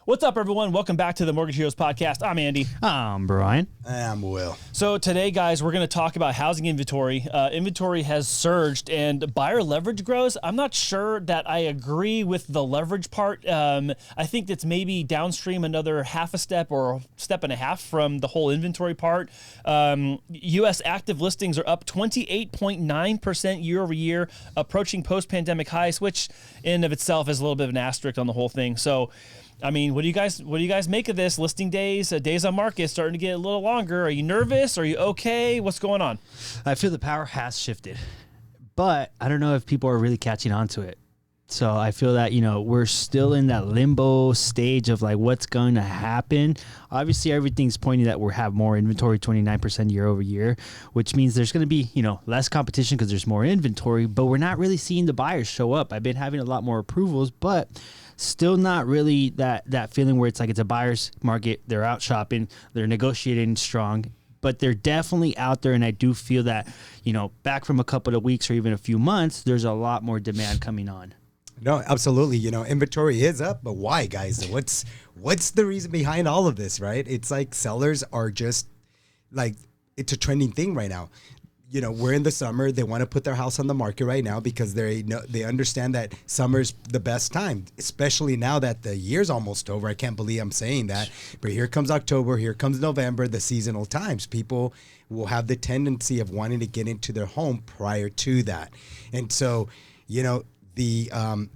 What's up, everyone? Welcome back to the Mortgage Heroes Podcast. I'm Andy. I'm Brian. I'm Will. So today, guys, we're going to talk about housing inventory. Inventory has surged and buyer leverage grows. I'm not sure that I agree with the leverage part. I think that's maybe downstream another half a step or a step and a half from the whole inventory part. U.S. active listings are up 28.9% year over year, approaching post-pandemic highs, which in of itself is a little bit of an asterisk on the whole thing. So, I mean, what do you guys make of this? Listing days, days on market starting to get a little longer. Are you nervous? Are you okay? What's going on? I feel the power has shifted, but I don't know if people are really catching on to it. So I feel that, we're still in that limbo stage of like what's going to happen. Obviously, everything's pointing that we'll have more inventory, 29% year over year, which means there's going to be, less competition because there's more inventory, but we're not really seeing the buyers show up. I've been having a lot more approvals, but still not really that feeling where it's like it's a buyer's market. They're out shopping, they're negotiating strong, but they're definitely out there. And I do feel that, back from a couple of weeks or even a few months, there's a lot more demand coming on. No, absolutely. Inventory is up, but why, guys? What's the reason behind all of this, right? It's like sellers are just like, it's a trending thing right now. We're in the summer. They want to put their house on the market right now because they understand that summer's the best time, especially now that the year's almost over. I can't believe I'm saying that, but here comes October, here comes November, the seasonal times. People will have the tendency of wanting to get into their home prior to that. And so, the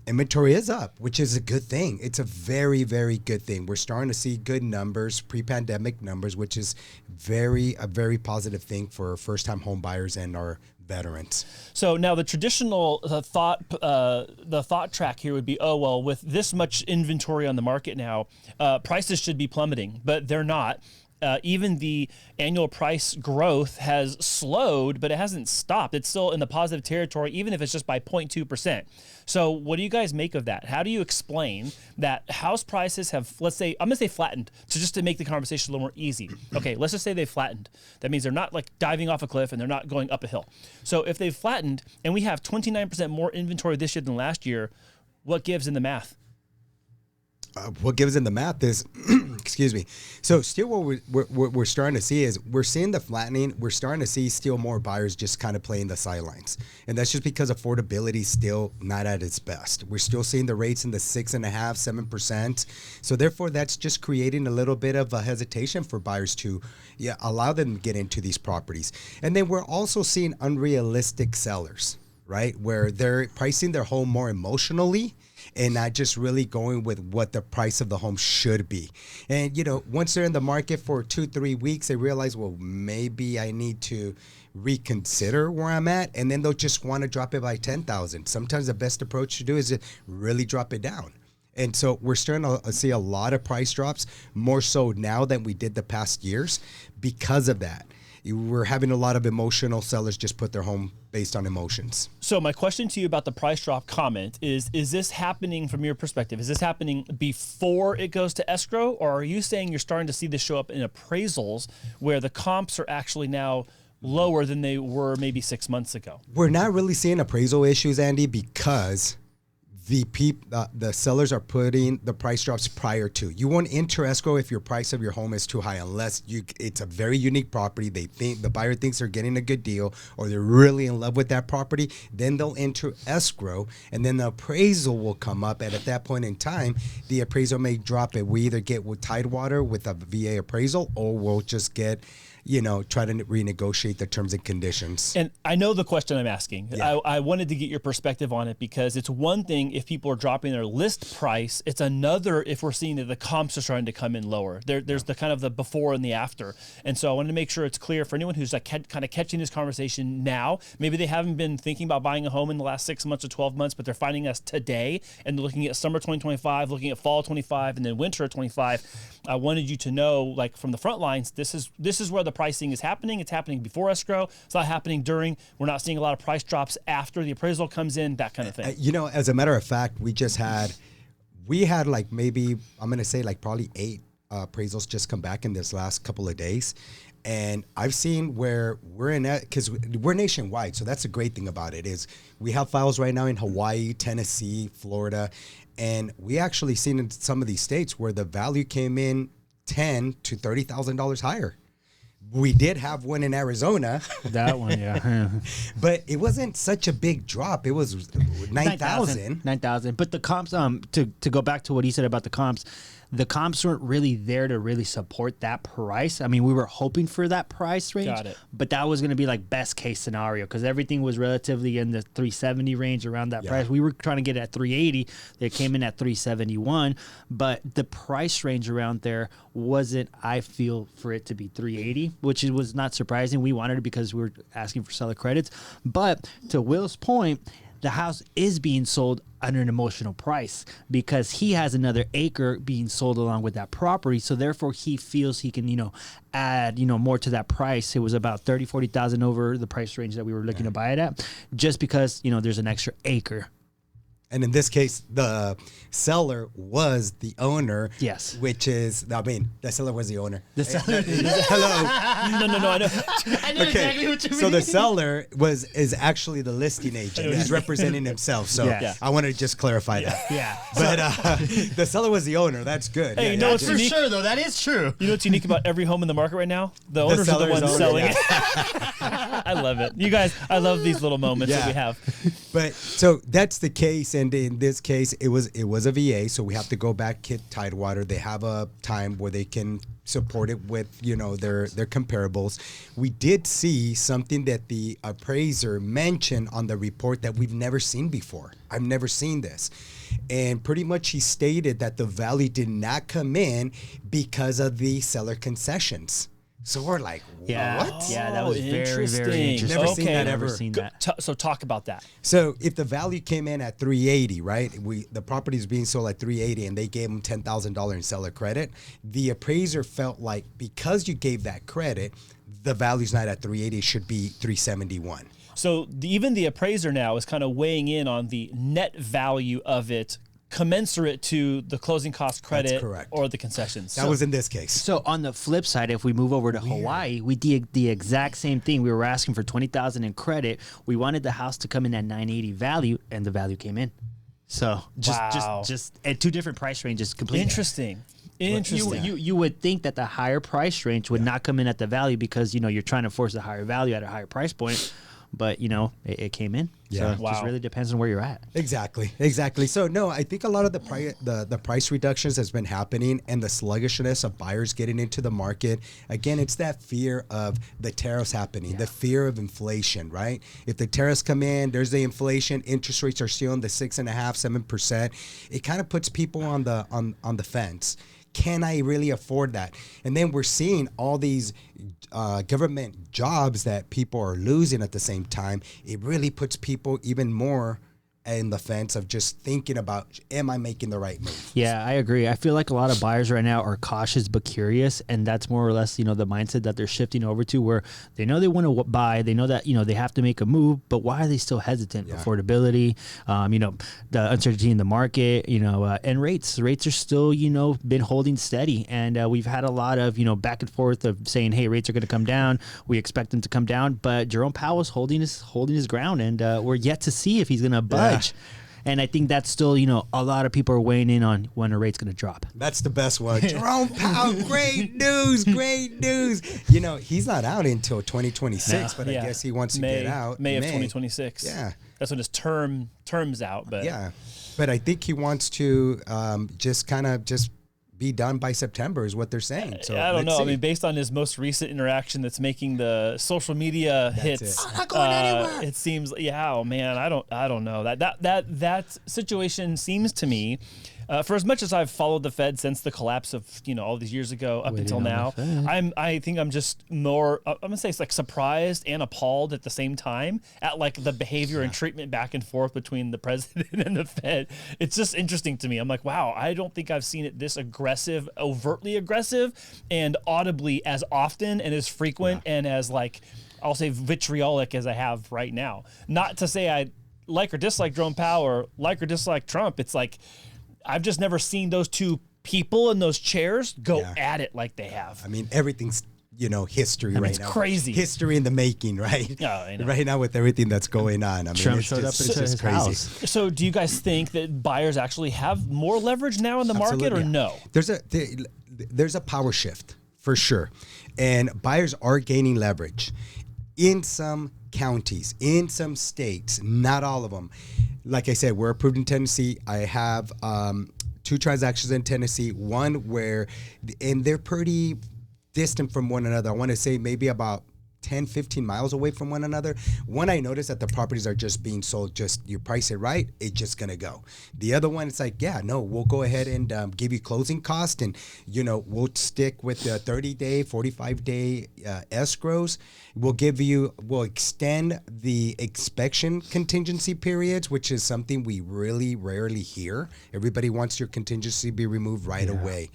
inventory is up, which is a good thing. It's a very, very good thing. We're starting to see good numbers, pre-pandemic numbers, which is a very positive thing for first-time home buyers and our veterans. So now the traditional thought track here would be, oh, well, with this much inventory on the market now, prices should be plummeting, but they're not. Even the annual price growth has slowed, but it hasn't stopped. It's still in the positive territory, even if it's just by 0.2%. So what do you guys make of that? How do you explain that house prices have, let's say, I'm going to say flattened, just to make the conversation a little more easy. Okay, let's just say they've flattened. That means they're not like diving off a cliff and they're not going up a hill. So if they've flattened and we have 29% more inventory this year than last year, what gives in the math? What gives in the math is, excuse me. So still what we're starting to see is we're seeing the flattening. We're starting to see still more buyers just kind of playing the sidelines. And that's just because affordability is still not at its best. We're still seeing the rates in the 6.5%, 7%. So therefore, that's just creating a little bit of a hesitation for buyers to allow them to get into these properties. And then we're also seeing unrealistic sellers, right? Where they're pricing their home more emotionally and not just really going with what the price of the home should be. And, once they're in the market for 2-3 weeks, they realize, well, maybe I need to reconsider where I'm at. And then they'll just want to drop it by 10,000. Sometimes the best approach to do is to really drop it down. And so we're starting to see a lot of price drops, more so now than we did the past years because of that. We're having a lot of emotional sellers just put their home based on emotions. So my question to you about the price drop comment is this happening from your perspective? Is this happening before it goes to escrow, or are you saying you're starting to see this show up in appraisals where the comps are actually now lower than they were maybe 6 months ago? We're not really seeing appraisal issues, Andy, because the sellers are putting the price drops prior to. You won't enter escrow if your price of your home is too high, unless it's a very unique property. They think the buyer thinks they're getting a good deal, or they're really in love with that property. Then they'll enter escrow, and then the appraisal will come up. And at that point in time, the appraisal may drop it. We either get with Tidewater with a VA appraisal, or we'll just get try to renegotiate the terms and conditions. And I know the question I'm asking. Yeah. I wanted to get your perspective on it because it's one thing if people are dropping their list price. It's another if we're seeing that the comps are starting to come in lower. There's the kind of the before and the after. And so I wanted to make sure it's clear for anyone who's like kind of catching this conversation now. Maybe they haven't been thinking about buying a home in the last 6 months or 12 months, but they're finding us today and looking at summer 2025, looking at fall 25, and then winter 25. I wanted you to know, like from the front lines, this is where the pricing is happening. It's happening before escrow. It's not happening during. We're not seeing a lot of price drops after the appraisal comes in, that kind of thing. As a matter of fact, we had like maybe, I'm going to say like probably 8 appraisals just come back in this last couple of days. And I've seen where we're in that because we're nationwide. So that's the great thing about it is we have files right now in Hawaii, Tennessee, Florida. And we actually seen in some of these states where the value came in $10,000 to $30,000 higher. We did have one in Arizona. That one, yeah. But it wasn't such a big drop. It was 9,000. 9,000. But the comps, to go back to what he said about the comps weren't really there to really support that price. I mean, we were hoping for that price range. Got it. But that was going to be like best case scenario because everything was relatively in the 370 range around that price. We were trying to get at 380. They came in at 371. But the price range around there wasn't, I feel, for it to be 380, which was not surprising. We wanted it because we were asking for seller credits. But to Will's point, the house is being sold under an emotional price because he has another acre being sold along with that property. So therefore he feels he can, add, more to that price. It was about 30, 40,000 over the price range that we were looking to buy it at just because, there's an extra acre. And in this case, the seller was the owner. Yes. Which is, the seller was the owner. The seller. Hello. No, I know. I know exactly what you mean. So the seller is actually the listing agent. He's representing himself. So Yeah. I want to just clarify that. Yeah. But the seller was the owner. That's good. Hey, no, it's For unique. sure, though. That is true. You know what's unique about every home in the market right now? The owners are the seller's ones owner, selling yeah. it. I love it. You guys, I love these little moments that we have. But so that's the case, and in this case, it was a VA, so we have to go back, hit Tidewater. They have a time where they can support it with their comparables. We did see something that the appraiser mentioned on the report that we've never seen before. I've never seen this. And pretty much he stated that the value did not come in because of the seller concessions. So we're like, what? Yeah, that was very, interesting. very interesting. Never seen that Never ever. seen that. So talk about that. So if the value came in at 380, right? The property is being sold at 380 and they gave them $10,000 in seller credit. The appraiser felt like because you gave that credit, the value's not at 380, it should be 371. So even the appraiser now is kind of weighing in on the net value of it commensurate to the closing cost credit or the concessions. That was in this case. So on the flip side, if we move over to Hawaii, we did the exact same thing. We were asking for $20,000 in credit. We wanted the house to come in at 980 value, and the value came in. So just at two different price ranges completely. Interesting. You would think that the higher price range would not come in at the value because you're trying to force a higher value at a higher price point. But it came in. Yeah. So it just really depends on where you're at. Exactly. So no, I think a lot of the price reductions has been happening and the sluggishness of buyers getting into the market. Again, it's that fear of the tariffs happening, the fear of inflation, right? If the tariffs come in, there's the inflation, interest rates are still in the 6.5%, 7%. It kind of puts people on the fence. Can I really afford that? And then we're seeing all these government jobs that people are losing at the same time. It really puts people even more in the fence of just thinking about, am I making the right move? Yeah, I agree. I feel like a lot of buyers right now are cautious but curious, and that's more or less, the mindset that they're shifting over to, where they know they want to buy, they know that, they have to make a move, but why are they still hesitant? Yeah. Affordability, the uncertainty in the market, and rates are still, been holding steady, and we've had a lot of, back and forth of saying, hey, rates are going to come down. We expect them to come down, but Jerome Powell's holding his ground, and we're yet to see if he's going to budge. Yeah. And I think that's still, a lot of people are weighing in on when a rate's going to drop. That's the best one. Jerome Powell, great news. He's not out until 2026, but I guess he wants to get out. May of 2026. Yeah. That's when his term's out. But yeah. But I think he wants to just be done by September is what they're saying. So I don't know. I mean, based on his most recent interaction that's making the social media hits, I'm not going anywhere. It seems, oh man, I don't know. That situation seems to me, for as much as I've followed the Fed since the collapse of all these years ago up until now, I think I'm just more, I'm gonna say it's like surprised and appalled at the same time at like the behavior and treatment back and forth between the president and the Fed. It's just interesting to me. I'm like, wow, I don't think I've seen it this aggressive, overtly aggressive, and audibly as often and as frequent and as like, I'll say vitriolic as I have right now. Not to say I like or dislike Jerome Powell or like or dislike Trump. It's like, I've just never seen those two people in those chairs go at it like they have. I mean, everything's history right it's now. crazy. History in the making, right? Yeah, I know. Right now with everything that's going on. I mean, Trump it's showed just, up it's into just his crazy. house. So do you guys think that buyers actually have more leverage now in the market, or Absolutely. no? There's a power shift for sure, and buyers are gaining leverage in some counties, in some states, not all of them. Like I said, we're approved in Tennessee. I have 2 transactions in Tennessee, one where, and they're pretty distant from one another. I want to say maybe about 10, 15 miles away from one another. One, I noticed that the properties are just being sold, just you price it right, it's just going to go. The other one, it's like, yeah, no, we'll go ahead and give you closing cost, and, we'll stick with the 30-day, 45-day escrows. We'll extend the inspection contingency periods, which is something we really rarely hear. Everybody wants your contingency to be removed right away.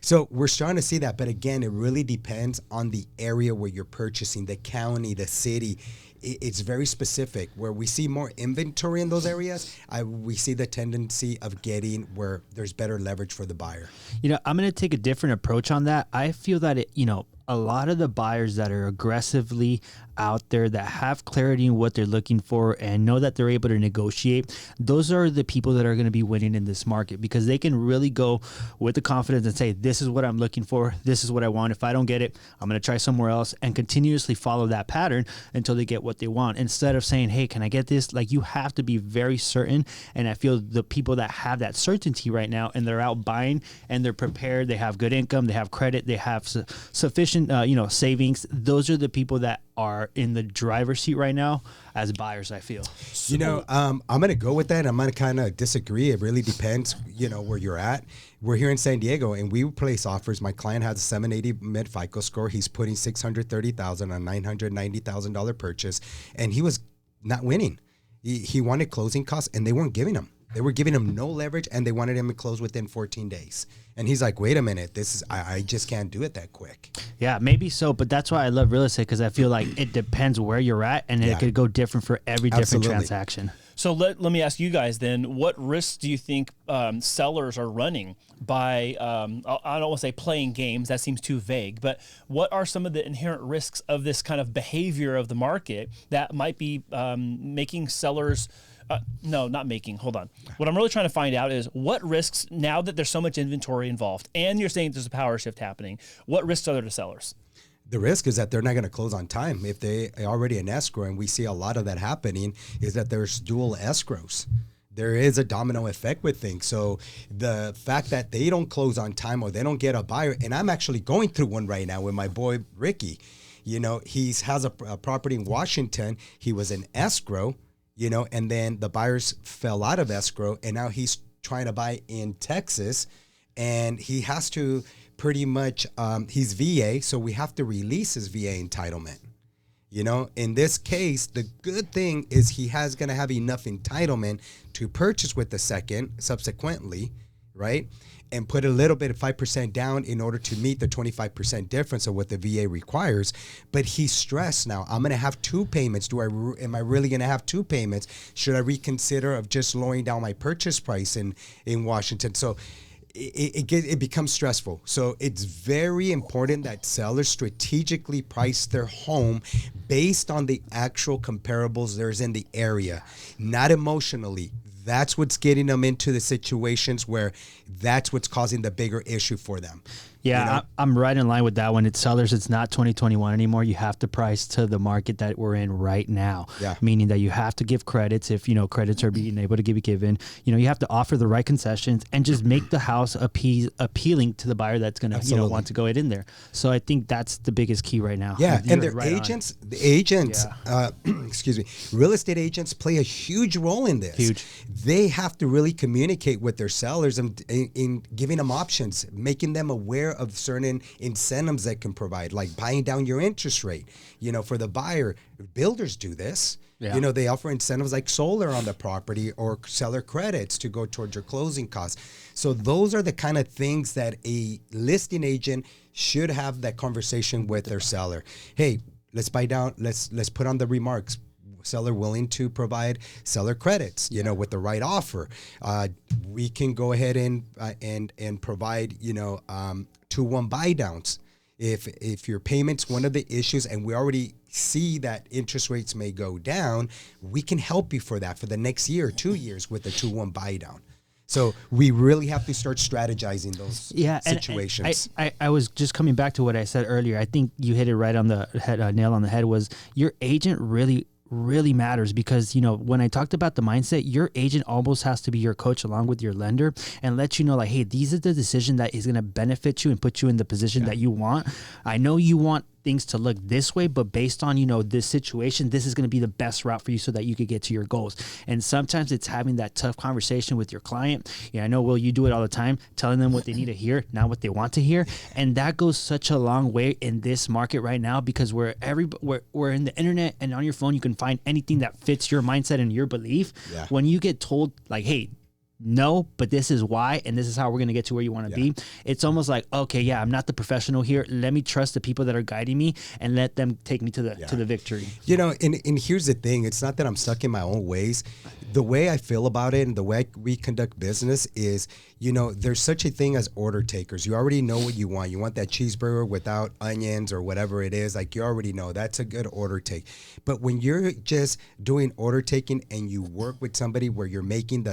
So we're starting to see that, but again, it really depends on the area where you're purchasing, the county, the city. It's very specific. Where we see more inventory in those areas, we see the tendency of getting where there's better leverage for the buyer. I'm going to take a different approach on that. I feel that a lot of the buyers that are aggressively out there, that have clarity in what they're looking for and know that they're able to negotiate, those are the people that are going to be winning in this market, because they can really go with the confidence and say, this is what I'm looking for, this is what I want. If I don't get it, I'm going to try somewhere else, and continuously follow that pattern until they get what they want, instead of saying, hey, can I get this? Like, you have to be very certain. And I feel the people that have that certainty right now, and they're out buying and they're prepared, they have good income, they have credit, they have sufficient savings, those are the people that are in the driver's seat right now as buyers, I feel. I'm going to go with that. I'm going to kind of disagree. It really depends, where you're at. We're here in San Diego, and we place offers. My client has a 780 mid FICO score. He's putting $630,000 on $990,000 purchase, and he was not winning. He wanted closing costs, and they weren't giving him. They were giving him no leverage, and they wanted him to close within 14 days. And he's like, wait a minute, I just can't do it that quick. Yeah, maybe so, but that's why I love real estate, because I feel like it depends where you're at, and it could go different for every different transaction. So let me ask you guys then, what risks do you think sellers are running by, I don't want to say playing games, that seems too vague, but what are some of the inherent risks of this kind of behavior of the market that might be making sellers... no, not making. Hold on. What I'm really trying to find out is what risks, now that there's so much inventory involved, and you're saying there's a power shift happening, what risks are there to sellers? The risk is that they're not going to close on time. If they are already in escrow, and we see a lot of that happening, is that there's dual escrows. There is a domino effect with things. So the fact that they don't close on time, or they don't get a buyer, and I'm actually going through one right now with my boy Ricky. He has a property in Washington. He was in escrow. And then the buyers fell out of escrow, and now he's trying to buy in Texas, and he has to pretty much, he's VA, so we have to release his VA entitlement. In this case, the good thing is he has going to have enough entitlement to purchase with the second subsequently, right? And put a little bit of 5% down in order to meet the 25% difference of what the VA requires. But he's stressed now. I'm going to have 2 payments. Am I really going to have 2 payments? Should I reconsider of just lowering down my purchase price in Washington? So it becomes stressful. So it's very important that sellers strategically price their home based on the actual comparables there's in the area, not emotionally. That's what's getting them into the situations where that's what's causing the bigger issue for them. Yeah, I'm right in line with that one. It's sellers. It's not 2021 anymore. You have to price to the market that we're in right now. Yeah. Meaning that you have to give credits if, credits are being able to be given. You have to offer the right concessions and just make the house appealing to the buyer that's going to, want to go in there. So I think that's the biggest key right now. Yeah, You're and their right agents, excuse me, real estate agents play a huge role in this. Huge. They have to really communicate with their sellers in giving them options, making them aware of certain incentives that can provide, like buying down your interest rate. For the buyer, builders do this. Yeah. They offer incentives like solar on the property or seller credits to go towards your closing costs. So those are the kind of things that a listing agent should have that conversation with their seller. Hey, let's buy down. Let's put on the remarks. Seller willing to provide seller credits, with the right offer. We can go ahead and provide, 2-1 buy downs. If your payment's one of the issues, and we already see that interest rates may go down, we can help you for that for the next year or 2 years with the 2-1 buy down. So we really have to start strategizing those situations. And I was just coming back to what I said earlier. I think you hit it right on the head, nail on the head. Was your agent really matters, because when I talked about the mindset, your agent almost has to be your coach along with your lender and let you know, like, hey, these are the decision that is going to benefit you and put you in the position that you want. I know you want things to look this way, but based on this situation, this is going to be the best route for you so that you could get to your goals. And sometimes it's having that tough conversation with your client. I know, Will, you do it all the time, telling them what they need to hear, not what they want to hear, and that goes such a long way in this market right now, because we're in the internet, and on your phone you can find anything that fits your mindset and your belief. When you get told, like, hey, no, but this is why, and this is how we're going to get to where you want to be. It's almost like, okay, yeah, I'm not the professional here. Let me trust the people that are guiding me and let them take me to the victory. And here's the thing. It's not that I'm stuck in my own ways. The way I feel about it and the way we conduct business is, there's such a thing as order takers. You already know what you want. You want that cheeseburger without onions or whatever it is. Like, you already know that's a good order take. But when you're just doing order taking and you work with somebody where you're making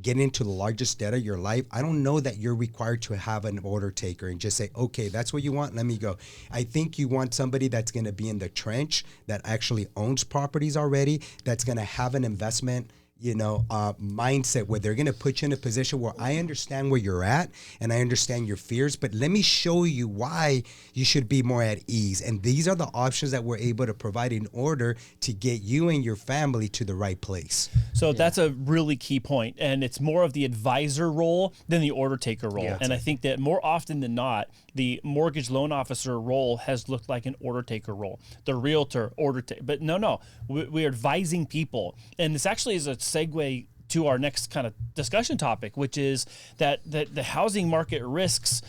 getting into the largest debt of your life, I don't know that you're required to have an order taker and just say, okay, that's what you want, let me go. I think you want somebody that's going to be in the trench, that actually owns properties already, that's going to have an investment mindset where they're going to put you in a position where I understand where you're at and I understand your fears, but let me show you why you should be more at ease. And these are the options that we're able to provide in order to get you and your family to the right place. So that's a really key point, and it's more of the advisor role than the order taker role. And I think that more often than not, the mortgage loan officer role has looked like an order taker role. The realtor order taker, but no, we're advising people, and this actually is a segue to our next kind of discussion topic, which is that the housing market risks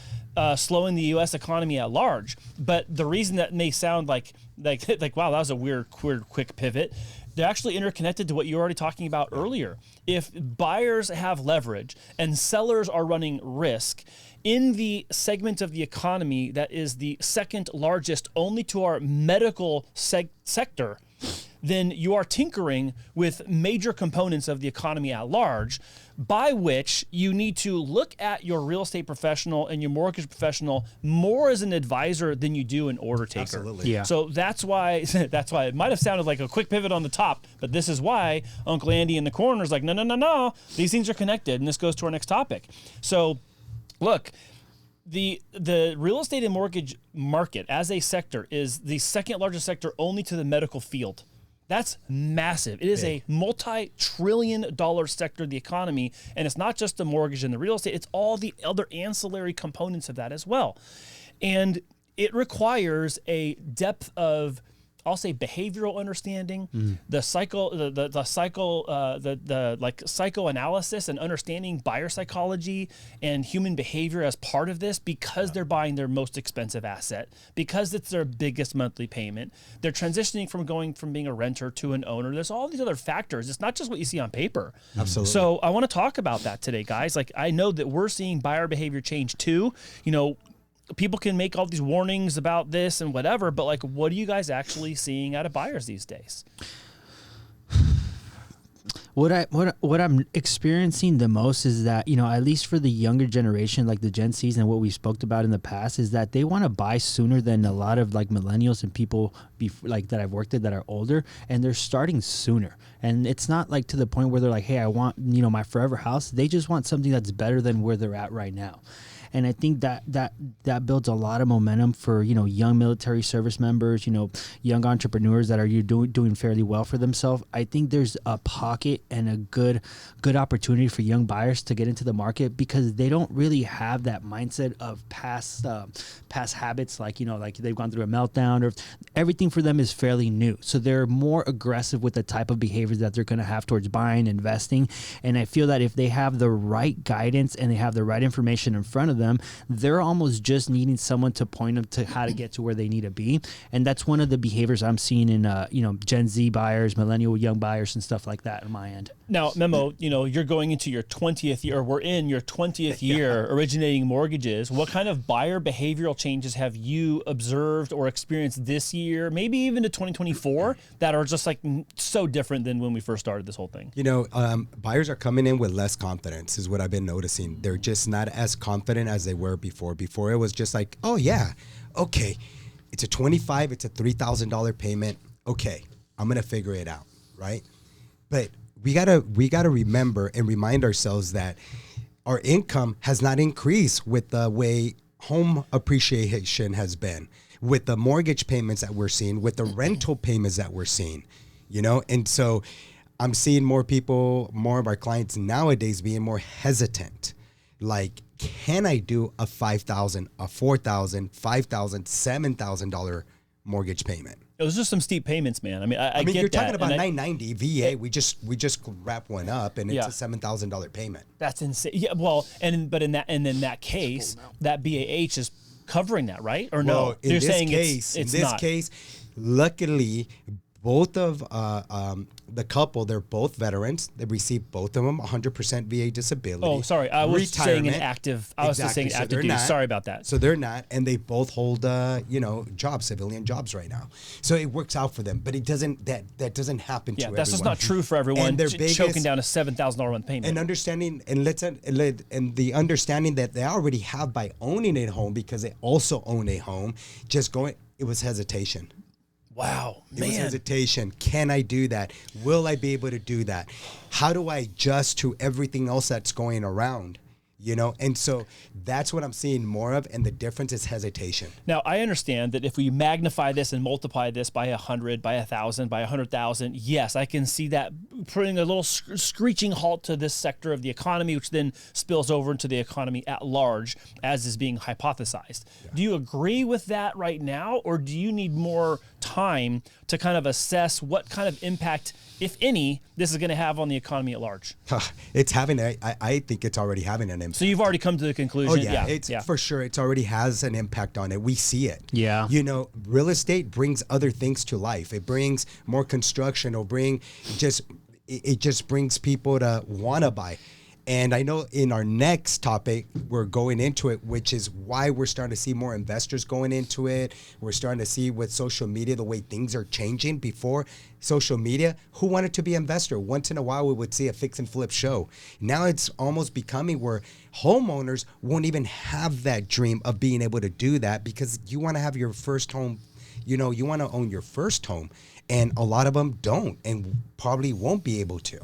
slowing the U.S. economy at large. But the reason that may sound like wow, that was a weird quick pivot. They're actually interconnected to what you were already talking about earlier. If buyers have leverage and sellers are running risk in the segment of the economy that is the second largest only to our medical sector, then you are tinkering with major components of the economy at large, by which you need to look at your real estate professional and your mortgage professional more as an advisor than you do an order taker. Absolutely. Yeah. So that's why it might have sounded like a quick pivot on the top, but this is why Uncle Andy in the corner is like, no, these things are connected, and this goes to our next topic. So, look, the real estate and mortgage market as a sector is the second largest sector only to the medical field. That's massive. It is a multi-trillion-dollar sector of the economy, and it's not just the mortgage and the real estate, it's all the other ancillary components of that as well. And it requires a depth of, I'll say, behavioral understanding, the psychoanalysis and understanding buyer psychology and human behavior as part of this, because they're buying their most expensive asset, because it's their biggest monthly payment. They're transitioning from being a renter to an owner. There's all these other factors. It's not just what you see on paper. Absolutely. So I want to talk about that today, guys. Like, I know that we're seeing buyer behavior change too. People can make all these warnings about this and whatever, but like, what are you guys actually seeing out of buyers these days? What I'm experiencing the most is that, at least for the younger generation, like the Gen Zs and what we spoke about in the past, is that they want to buy sooner than a lot of like millennials and people that I've worked with that are older, and they're starting sooner. And it's not like to the point where they're like, hey, I want, my forever house. They just want something that's better than where they're at right now. And I think that builds a lot of momentum for, young military service members, young entrepreneurs that are doing fairly well for themselves. I think there's a pocket and a good opportunity for young buyers to get into the market, because they don't really have that mindset of past habits, like they've gone through a meltdown, or everything for them is fairly new. So they're more aggressive with the type of behaviors that they're going to have towards buying, investing. And I feel that if they have the right guidance and they have the right information in front of them, them. They're almost just needing someone to point them to how to get to where they need to be. And that's one of the behaviors I'm seeing in, Gen Z buyers, millennial young buyers and stuff like that on my end. Now, Memo, you're going into your 20th year, or we're in your 20th year originating mortgages. What kind of buyer behavioral changes have you observed or experienced this year, maybe even to 2024, that are just like so different than when we first started this whole thing? Buyers are coming in with less confidence is what I've been noticing. They're just not as confident as they were before. Before it was just like, oh yeah, okay, it's a it's a $3,000 payment. Okay, I'm going to figure it out, right? But we gotta remember and remind ourselves that our income has not increased with the way home appreciation has been, with the mortgage payments that we're seeing, with the rental payments that we're seeing, and so I'm seeing more of our clients nowadays being more hesitant. Like, can I do a $5,000, a $4,000, $5,000, $7,000 mortgage payment? Those are some steep payments, man. I mean, I get you're that. talking about $990 VA. We just wrap one up, and it's a $7,000 payment. That's insane. Yeah, well, in that case, that BAH is covering that, right? Or no? Well, in this case, luckily, both of the couple, they're both veterans. They received both of them 100% VA disability. Oh, sorry. I was saying an active. I was just saying active duty. Sorry about that. So they're not, and they both hold jobs, civilian jobs right now. So it works out for them, but it doesn't. That doesn't happen to everyone. That's just not true for everyone. And their choking down a $7,000 month payment. And understanding, and the understanding that they already have by owning a home, because they also own a home. It was hesitation. Wow, man. It was hesitation. Can I do that? Will I be able to do that? How do I adjust to everything else that's going around? And so that's what I'm seeing more of, and the difference is hesitation. Now, I understand that if we magnify this and multiply this by 100, by 1,000, by 100,000, yes, I can see that putting a little screeching halt to this sector of the economy, which then spills over into the economy at large, as is being hypothesized. Yeah. Do you agree with that right now, or do you need more time to kind of assess what kind of impact, if any, this is going to have on the economy at large? It's having I think it's already having an impact. So you've already come to the conclusion. Oh yeah, for sure. It's already has an impact on it. We see it. Yeah. Real estate brings other things to life. It brings more construction. It just brings people to want to buy. And I know in our next topic, we're going into it, which is why we're starting to see more investors going into it. We're starting to see with social media, the way things are changing. Before social media, who wanted to be an investor? Once in a while, we would see a fix and flip show. Now it's almost becoming where homeowners won't even have that dream of being able to do that, because you want to have your first home. You want to own your first home. And a lot of them don't, and probably won't be able to.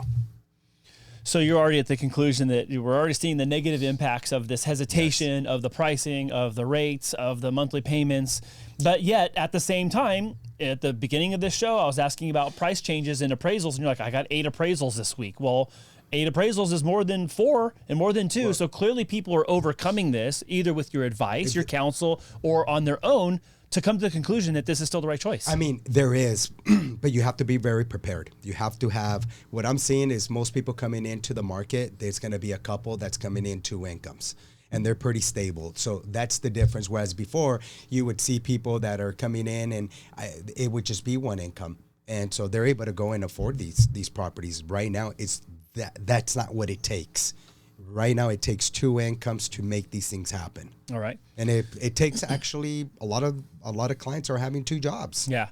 So you're already at the conclusion that we're already seeing the negative impacts of this hesitation, of the pricing, of the rates, of the monthly payments. But yet, at the same time, at the beginning of this show, I was asking about price changes and appraisals, and you're like, I got 8 appraisals this week. Well, 8 appraisals is more than 4 and more than 2. Well, so clearly people are overcoming this, either with your advice, your counsel, or on their own, to come to the conclusion that this is still the right choice. I mean, there is, but you have to be very prepared. You have to have, what I'm seeing is most people coming into the market, there's going to be a couple that's coming in 2 incomes, and they're pretty stable. So that's the difference. Whereas before, you would see people that are coming in and it would just be 1 income. And so they're able to go and afford these properties. Right now, that's not what it takes. Right now, it takes 2 incomes to make these things happen. All right. And it takes actually a lot of clients are having 2 jobs. Yeah.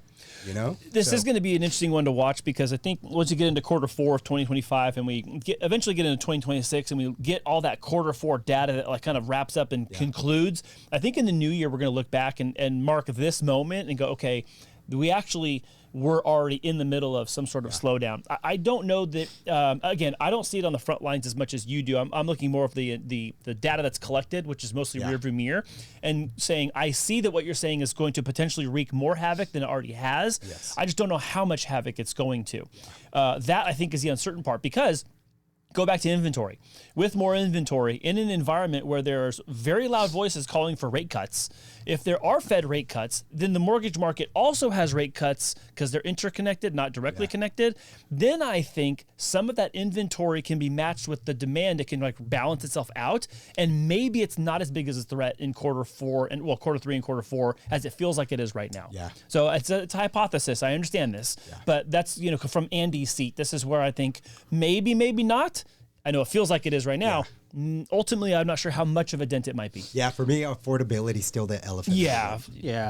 This is going to be an interesting one to watch, because I think once you get into quarter 4 of 2025 and we eventually get into 2026 and we get all that quarter 4 data that like kind of wraps up and concludes, I think in the new year, we're going to look back and mark this moment and go, okay, we actually were already in the middle of some sort of slowdown. I don't know that, again, I don't see it on the front lines as much as you do. I'm looking more of the data that's collected, which is mostly rearview mirror, and saying, I see that what you're saying is going to potentially wreak more havoc than it already has. Yes. I just don't know how much havoc it's going to. That, I think, is the uncertain part, because go back to inventory. With more inventory in an environment where there's very loud voices calling for rate cuts, if there are Fed rate cuts, then the mortgage market also has rate cuts because they're interconnected, not directly connected. Then I think some of that inventory can be matched with the demand. It can like balance itself out, and maybe it's not as big as a threat in quarter 3 and quarter 4 as it feels like it is right now. Yeah. So it's a hypothesis. I understand this, but that's from Andy's seat. This is where I think maybe not. I know it feels like it is right now. Ultimately, I'm not sure how much of a dent it might be. Yeah, for me, affordability is still the elephant. Yeah.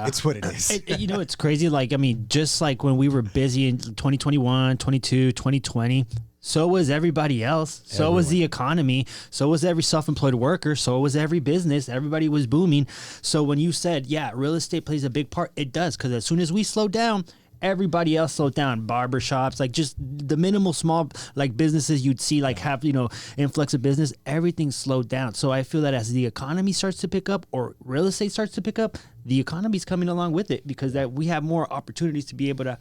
It's what it is. It's crazy. Like, I mean, just like when we were busy in 2021, 22, 2020, so was everybody else. So was the economy. So was every self-employed worker. So was every business. Everybody was booming. So when you said, yeah, real estate plays a big part, it does. Because as soon as we slow down, everybody else slowed down. Barbershops, like just the minimal small like businesses you'd see like have influx of business, everything slowed down. So I feel that as the economy starts to pick up or real estate starts to pick up, the economy's coming along with it because that we have more opportunities to be able to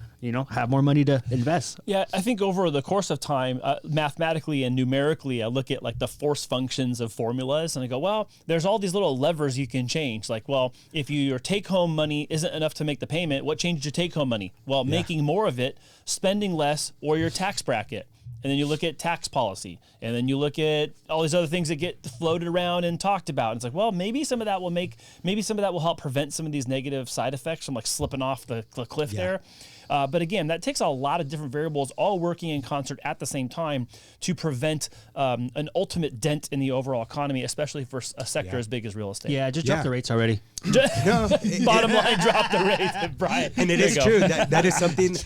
have more money to invest. Yeah, I think over the course of time, mathematically and numerically, I look at like the force functions of formulas and I go, well, there's all these little levers you can change. Like, well, if your take-home money isn't enough to make the payment, what changes your take-home money? Well, making more of it, spending less, or your tax bracket. And then you look at tax policy, and then you look at all these other things that get floated around and talked about. And it's like, well, maybe some of that will help prevent some of these negative side effects from like slipping off the cliff there. But again, that takes a lot of different variables all working in concert at the same time to prevent an ultimate dent in the overall economy, especially for a sector as big as real estate. Yeah, just drop the rates already. Bottom line, drop the rates, Brian. And it is true. That is something,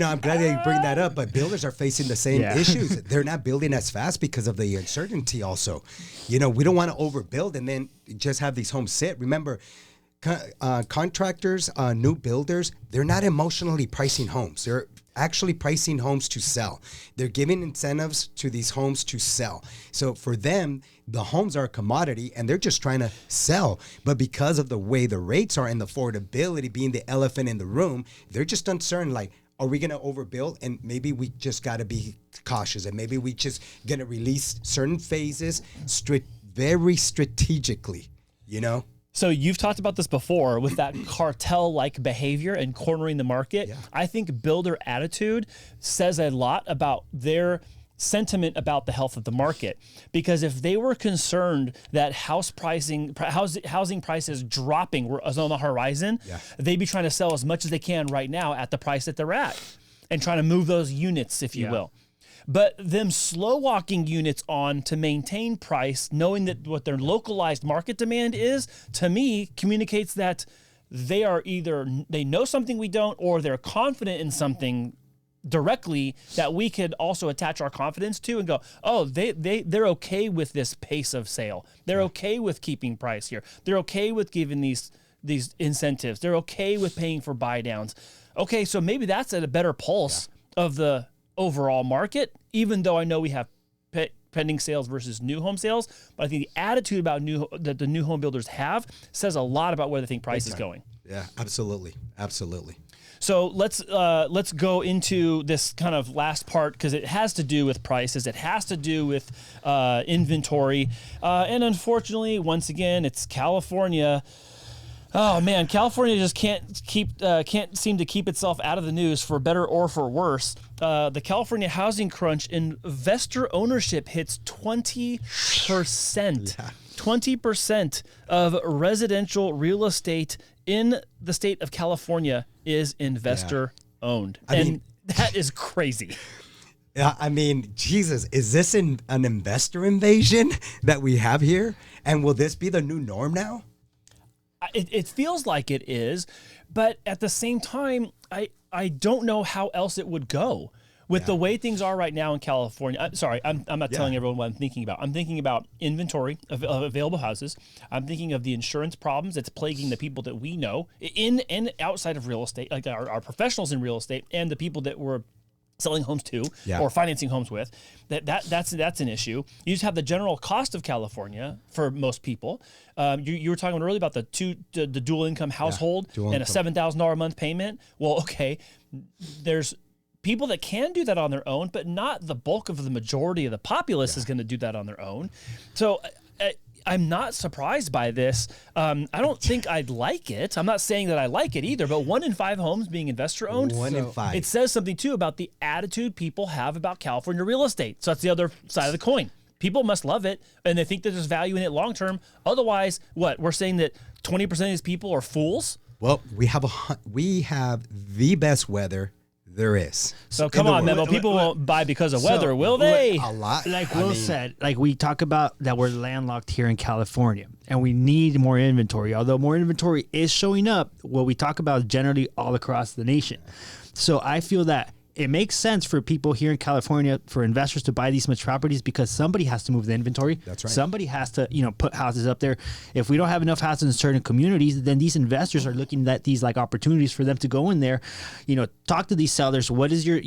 I'm glad that you bring that up, but builders are facing the same issues. They're not building as fast because of the uncertainty also. We don't want to overbuild and then just have these homes sit. Remember, contractors, new builders, they're not emotionally pricing homes. They're actually pricing homes to sell. They're giving incentives to these homes to sell. So for them, the homes are a commodity and they're just trying to sell. But because of the way the rates are and the affordability being the elephant in the room, they're just uncertain, like, are we going to overbuild? And maybe we just got to be cautious and maybe we just going to release certain phases very strategically, So you've talked about this before with that cartel-like behavior and cornering the market. Yeah. I think builder attitude says a lot about their sentiment about the health of the market. Because if they were concerned that housing prices dropping were on the horizon, they'd be trying to sell as much as they can right now at the price that they're at and trying to move those units, if you will. But them slow walking units on to maintain price, knowing that what their localized market demand is, to me, communicates that they are either they know something we don't, or they're confident in something directly that we could also attach our confidence to and go, oh, they're okay with this pace of sale. They're okay with keeping price here. They're okay with giving these incentives. They're okay with paying for buy downs. Okay, so maybe that's at a better pulse of the overall market, even though I know we have pending sales versus new home sales, but I think the attitude about that the new home builders have says a lot about where they think price is going. Yeah, absolutely. So let's go into this kind of last part because it has to do with prices. It has to do with inventory, and unfortunately, once again, it's California. Oh man, California just can't seem to keep itself out of the news for better or for worse. The California housing crunch, investor ownership hits 20%. 20% of residential real estate in the state of California is investor owned. I mean, that is crazy. Yeah, I mean, Jesus, is this an investor invasion that we have here? And will this be the new norm now? It feels like it is, but at the same time, I don't know how else it would go with the way things are right now in California. I'm not telling everyone what I'm thinking about. I'm thinking about inventory of available houses. I'm thinking of the insurance problems that's plaguing the people that we know in and outside of real estate, like our professionals in real estate and the people that we're selling homes to or financing homes with. That's an issue. You just have the general cost of California for most people. You were talking earlier about the dual income household and a $7,000 a month payment. Well, okay, there's people that can do that on their own, but not the bulk of the majority of the populace is going to do that on their own. So I'm not surprised by this. I don't think I'd like it. I'm not saying that I like it either, but 1 in 5 homes being investor owned. 1 in 5. It says something too about the attitude people have about California real estate. So that's the other side of the coin. People must love it, and they think that there's value in it long term. Otherwise, what? We're saying that 20% of these people are fools? Well, we have the best weather there is. So come on, Memo. People won't buy because of weather, will they? A lot. Like Will said, like we talk about that we're landlocked here in California and we need more inventory. Although more inventory is showing up, what we talk about generally all across the nation. So I feel that it makes sense for people here in California, for investors to buy these much properties because somebody has to move the inventory. That's right. Somebody has to, put houses up there. If we don't have enough houses in certain communities, then these investors are looking at these like opportunities for them to go in there, talk to these sellers. What is your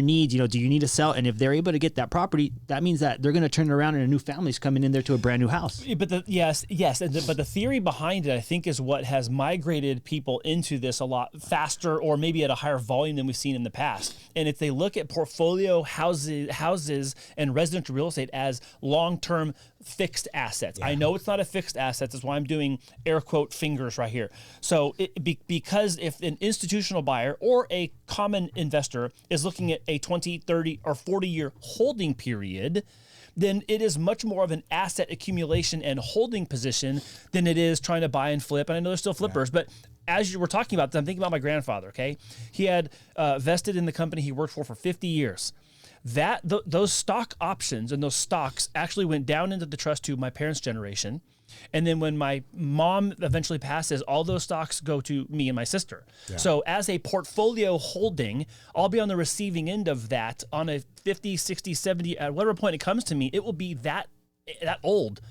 need? Do you need to sell? And if they're able to get that property, that means that they're going to turn around and a new family's coming in there to a brand new house. But yes. But the theory behind it, I think, is what has migrated people into this a lot faster or maybe at a higher volume than we've seen in the past. And if they look at portfolio houses and residential real estate as long-term fixed assets, I know it's not a fixed asset. That's why I'm doing air quote fingers right here. So because if an institutional buyer or a common investor is looking at a 20, 30, or 40-year holding period, then it is much more of an asset accumulation and holding position than it is trying to buy and flip. And I know there's still flippers, but as you were talking about, I'm thinking about my grandfather, okay? He had vested in the company he worked for 50 years. Those stock options and those stocks actually went down into the trust to my parents' generation. And then when my mom eventually passes, all those stocks go to me and my sister. Yeah. So as a portfolio holding, I'll be on the receiving end of that on a 50, 60, 70, at whatever point it comes to me, it will be that old.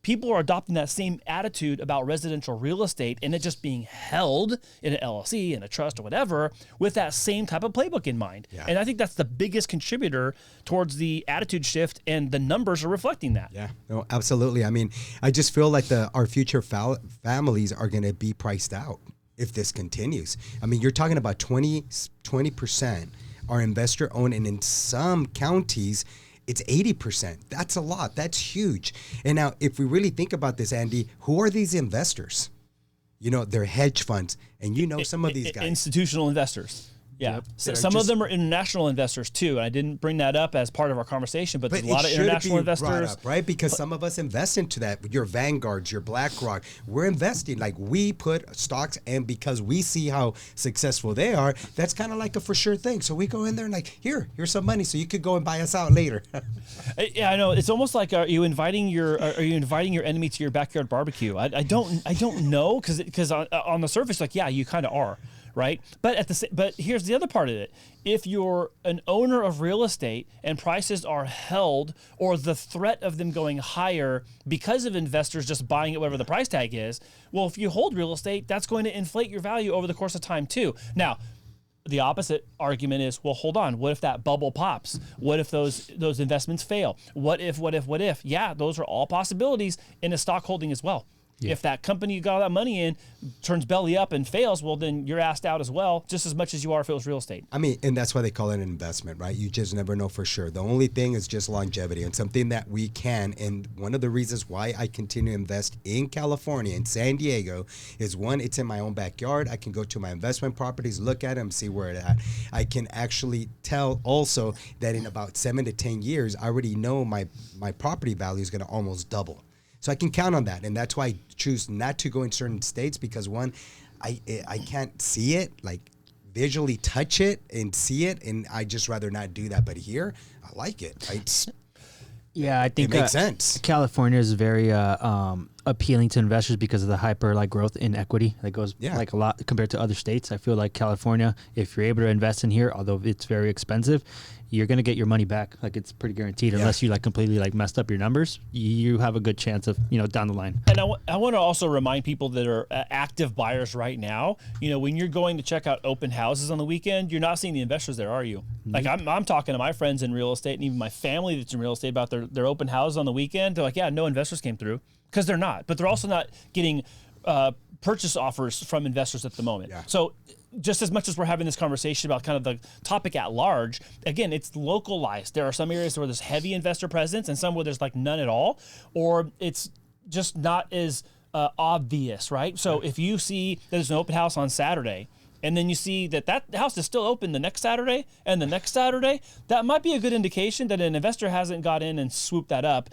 People are adopting that same attitude about residential real estate and it just being held in an LLC, in a trust or whatever, with that same type of playbook in mind. Yeah. And I think that's the biggest contributor towards the attitude shift, and the numbers are reflecting that. Yeah, no, absolutely. I mean, I just feel like our future families are going to be priced out if this continues. I mean, you're talking about 20% are investor owned, and in some counties, it's 80%. That's a lot. That's huge. And now, if we really think about this, Andy, who are these investors? They're hedge funds, and some of these guys. Institutional investors. Yeah. Yep. So some of them are international investors too. And I didn't bring that up as part of our conversation, but there's a lot of international investors. Up, right? Because some of us invest into that. Your Vanguards, your BlackRock, we're investing. Like, we put stocks, and because we see how successful they are, that's kind of like a for sure thing. So we go in there and like, here's some money, so you could go and buy us out later. Yeah, I know. It's almost like, are you inviting your enemy to your backyard barbecue? I don't know, because on the surface, like, yeah, you kind of are. Right, but here's the other part of it. If you're an owner of real estate and prices are held, or the threat of them going higher because of investors just buying it whatever the price tag is, well, if you hold real estate, that's going to inflate your value over the course of time too. Now, the opposite argument is, well, hold on. What if that bubble pops? What if those investments fail? What if? Yeah, those are all possibilities in a stock holding as well. Yeah. If that company you got all that money in turns belly up and fails, well, then you're asked out as well, just as much as you are if it was real estate. I mean, and that's why they call it an investment, right? You just never know for sure. The only thing is just longevity, and something that we can. And one of the reasons why I continue to invest in California, in San Diego, is one, it's in my own backyard. I can go to my investment properties, look at them, see where it's at. I can actually tell also that in about 7 to 10 years, I already know my property value is going to almost double. So I can count on that, and that's why I choose not to go in certain states, because one, I can't see it, like visually touch it and see it, and I just rather not do that. But here, I like it. I think it makes sense. California is very appealing to investors because of the hyper growth in equity that goes like a lot compared to other states. I feel like California, if you're able to invest in here, although it's very expensive, you're going to get your money back. Like, it's pretty guaranteed. Unless you completely messed up your numbers, you have a good chance of, down the line. And I want to also remind people that are active buyers right now, when you're going to check out open houses on the weekend, you're not seeing the investors there, are you? Mm-hmm. Like, I'm talking to my friends in real estate and even my family that's in real estate about their open houses on the weekend. They're like, yeah, no investors came through, because they're not. But they're also not getting purchase offers from investors at the moment. Yeah. So just as much as we're having this conversation about kind of the topic at large, again, it's localized. There are some areas where there's heavy investor presence and some where there's like none at all, or it's just not as obvious, right? So if you see there's an open house on Saturday, and then you see that house is still open the next Saturday and the next Saturday, that might be a good indication that an investor hasn't got in and swooped that up,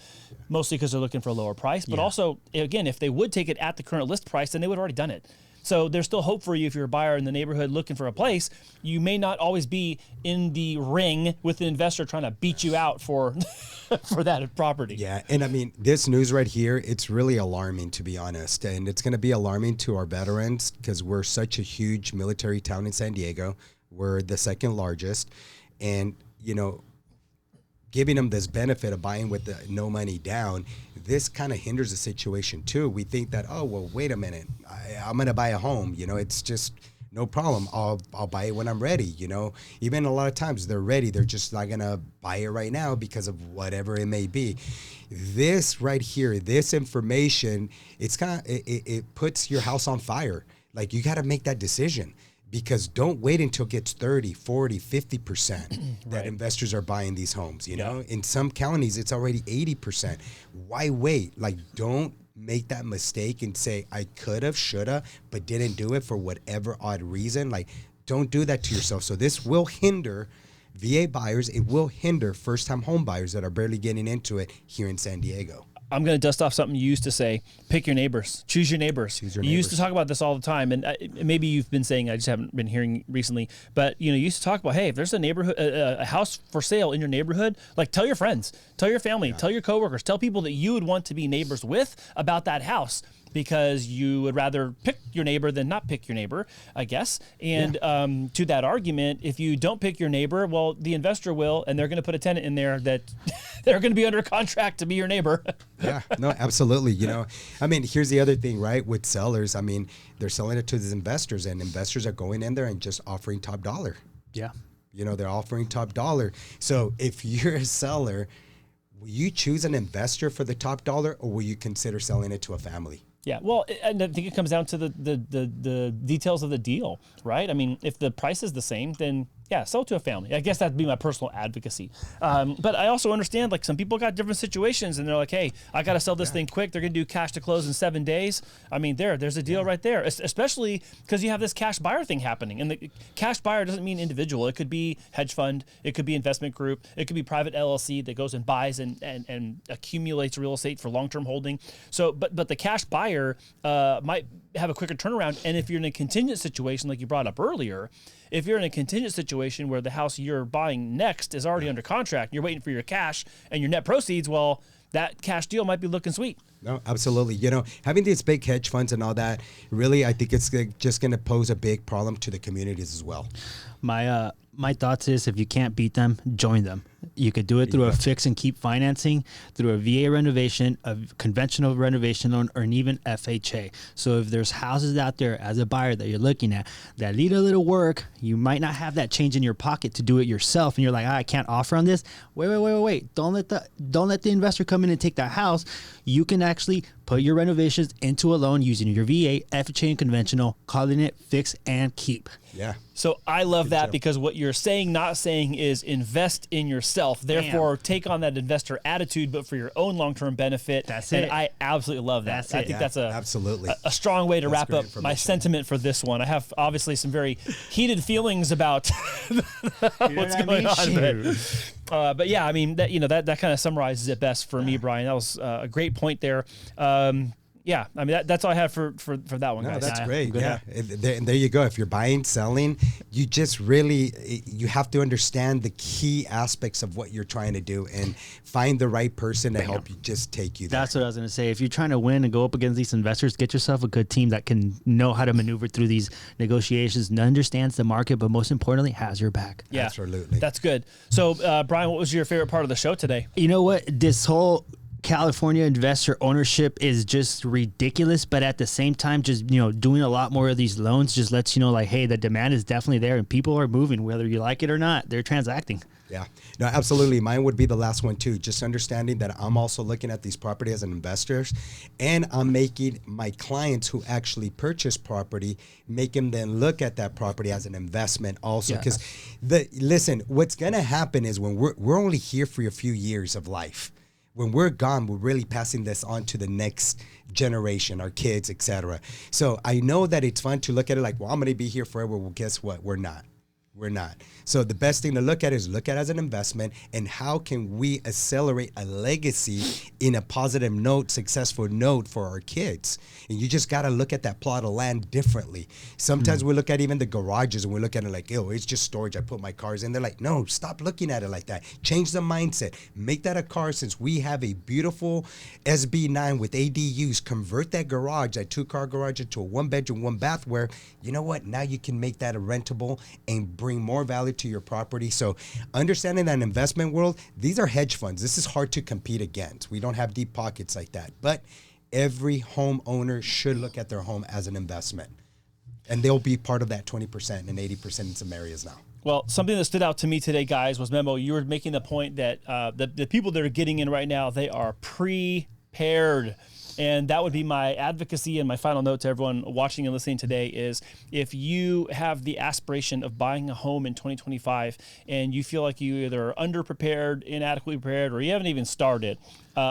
mostly because they're looking for a lower price. But also, again, if they would take it at the current list price, then they would have already done it. So there's still hope for you if you're a buyer in the neighborhood looking for a place. You may not always be in the ring with the investor trying to beat you out for for that property. Yeah, and I mean, this news right here, it's really alarming, to be honest. And it's going to be alarming to our veterans because we're such a huge military town in San Diego. We're the second largest. And, you know, giving them this benefit of buying with the no money down, this kind of hinders the situation too. We think that, oh, well, wait a minute, I'm going to buy a home. You know, it's just no problem. I'll buy it when I'm ready. You know, even a lot of times they're ready. They're just not going to buy it right now because of whatever it may be. This right here, this information, it's kind of, it puts your house on fire. Like you got to make that decision. Because don't wait until it gets 30, 40, 50% that investors are buying these homes, you know? In some counties, it's already 80%. Why wait? Like, don't make that mistake and say, I could have, should have, but didn't do it for whatever odd reason. Like, don't do that to yourself. So this will hinder VA buyers. It will hinder first-time home buyers that are barely getting into it here in San Diego. I'm going to dust off something you used to say, pick your neighbors, choose your neighbors. You used to talk about this all the time, and maybe you've been saying, I just haven't been hearing recently, but you used to talk about, hey, if there's a neighborhood, a house for sale in your neighborhood, like tell your friends, tell your family, tell your coworkers, tell people that you would want to be neighbors with about that house. Because you would rather pick your neighbor than not pick your neighbor, I guess. And to that argument, if you don't pick your neighbor, well, the investor will, and they're going to put a tenant in there that they're going to be under contract to be your neighbor. Yeah, no, absolutely. You know, I mean, here's the other thing, right? With sellers, I mean, they're selling it to these investors, and investors are going in there and just offering top dollar. Yeah. You know, they're offering top dollar. So if you're a seller, will you choose an investor for the top dollar, or will you consider selling it to a family? Yeah, well, and I think it comes down to the details of the deal, right? I mean, if the price is the same, then yeah, sell to a family. I guess that'd be my personal advocacy. But I also understand, like, some people got different situations, and they're like, hey, I got to sell this thing quick. They're going to do cash to close in 7 days. I mean, there's a deal right there, especially because you have this cash buyer thing happening. And the cash buyer doesn't mean individual. It could be hedge fund. It could be investment group. It could be private LLC that goes and buys and accumulates real estate for long-term holding. So, but the cash buyer might have a quicker turnaround. And if you're in a contingent situation, like you brought up earlier, if you're in a contingent situation where the house you're buying next is already under contract, you're waiting for your cash and your net proceeds, well, that cash deal might be looking sweet. No, absolutely. You know, having these big hedge funds and all that, really, I think it's just going to pose a big problem to the communities as well. My thoughts is, if you can't beat them, join them. You could do it through a fix and keep financing, through a VA renovation, a conventional renovation loan, or an even FHA. So if there's houses out there as a buyer that you're looking at that need a little work, you might not have that change in your pocket to do it yourself, and you're like, I can't offer on this. Wait. Don't let the investor come in and take that house. You can actually put your renovations into a loan using your VA, FHA, and conventional, calling it fix and keep. Yeah. So I love that because what you're saying, not saying, is invest in yourself. Therefore, take on that investor attitude, but for your own long-term benefit. That's and it. I absolutely love that. I think that's absolutely a strong way to wrap up my sentiment for this one. I have obviously some very heated feelings about what's going on. But yeah, I mean, that kind of summarizes it best for me, Brian. That was a great point there. Yeah, I mean, that's all I have for that one, guys. No, that's great. Yeah, and there you go. If you're buying, selling, you just really, you have to understand the key aspects of what you're trying to do and find the right person to help you just take you there. That's what I was going to say. If you're trying to win and go up against these investors, get yourself a good team that can know how to maneuver through these negotiations and understands the market, but most importantly, has your back. Yeah, absolutely. That's good. So, Brian, what was your favorite part of the show today? You know what? This whole California investor ownership is just ridiculous, but at the same time, just, you know, doing a lot more of these loans just lets you know, like, hey, the demand is definitely there and people are moving, whether you like it or not. They're transacting. Yeah, no, absolutely. Mine would be the last one too. Just understanding that I'm also looking at these property as an investor, and I'm making my clients who actually purchase property, making them look at that property as an investment also. Because listen, what's gonna happen is when we're only here for a few years of life. When we're gone, we're really passing this on to the next generation, our kids, etc. So I know that it's fun to look at it like, well, I'm gonna be here forever. Well, guess what? We're not. We're not. So the best thing to look at is look at it as an investment, and how can we accelerate a legacy in a positive note, successful note for our kids. And you just got to look at that plot of land differently. Sometimes we look at even the garages and we look at it like, oh, it's just storage. I put my cars in. They're like, no, stop looking at it like that. Change the mindset. Make that a car. Since we have a beautiful SB9 with ADUs, convert that garage, that 2-car garage, into a 1-bedroom, 1-bath, where, you know what, now you can make that a rentable and bring more value to your property. So understanding that investment world, these are hedge funds. This is hard to compete against. We don't have deep pockets like that. But every homeowner should look at their home as an investment. And they'll be part of that 20% and 80% in some areas now. Well, something that stood out to me today, guys, was, Memo, you were making the point that the people that are getting in right now, they are prepared. And that would be my advocacy and my final note to everyone watching and listening today is, if you have the aspiration of buying a home in 2025 and you feel like you either are underprepared, inadequately prepared, or you haven't even started,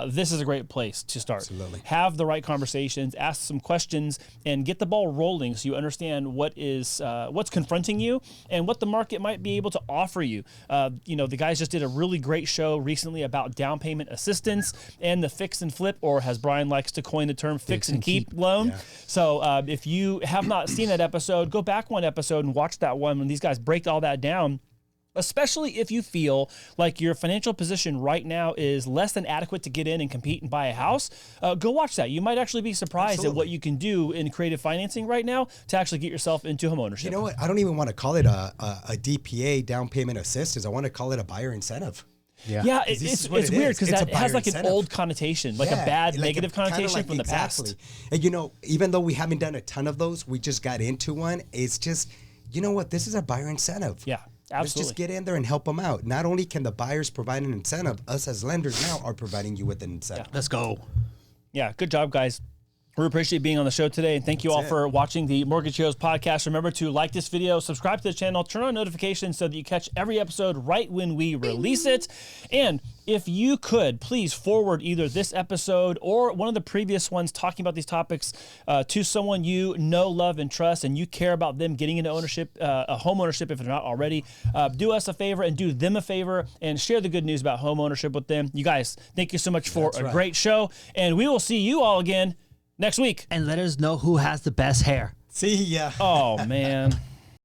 this is a great place to start. Absolutely. Have the right conversations, ask some questions, and get the ball rolling so you understand what is what's confronting you and what the market might be able to offer you. You know, the guys just did a really great show recently about down payment assistance and the fix and flip, or as Brian likes to coin the term, fix and keep loan. Yeah. So if you have not seen that episode, go back one episode and watch that one when these guys break all that down. Especially if you feel like your financial position right now is less than adequate to get in and compete and buy a house, go watch that. You might actually be surprised at what you can do in creative financing right now to actually get yourself into home ownership. You know what? I don't even want to call it a DPA, down payment assistance. I want to call it a buyer incentive. Yeah, it's weird because that has like an old connotation, like a bad negative connotation like from the past. And you know, even though we haven't done a ton of those, we just got into one. It's just, you know what? This is a buyer incentive. Yeah. Absolutely. Let's just get in there and help them out. Not only can the buyers provide an incentive, us as lenders now are providing you with an incentive. Let's go. Yeah, good job, guys. We appreciate being on the show today, and thank you all for watching the Mortgage Heroes podcast. Remember to like this video, subscribe to the channel, turn on notifications so that you catch every episode right when we release it. And if you could, please forward either this episode or one of the previous ones talking about these topics to someone you know, love, and trust, and you care about them getting into ownership, a home ownership if they're not already. Do us a favor and do them a favor and share the good news about home ownership with them. You guys, thank you so much for a great show, and we will see you all again next week. And let us know who has the best hair. See ya. Oh, man.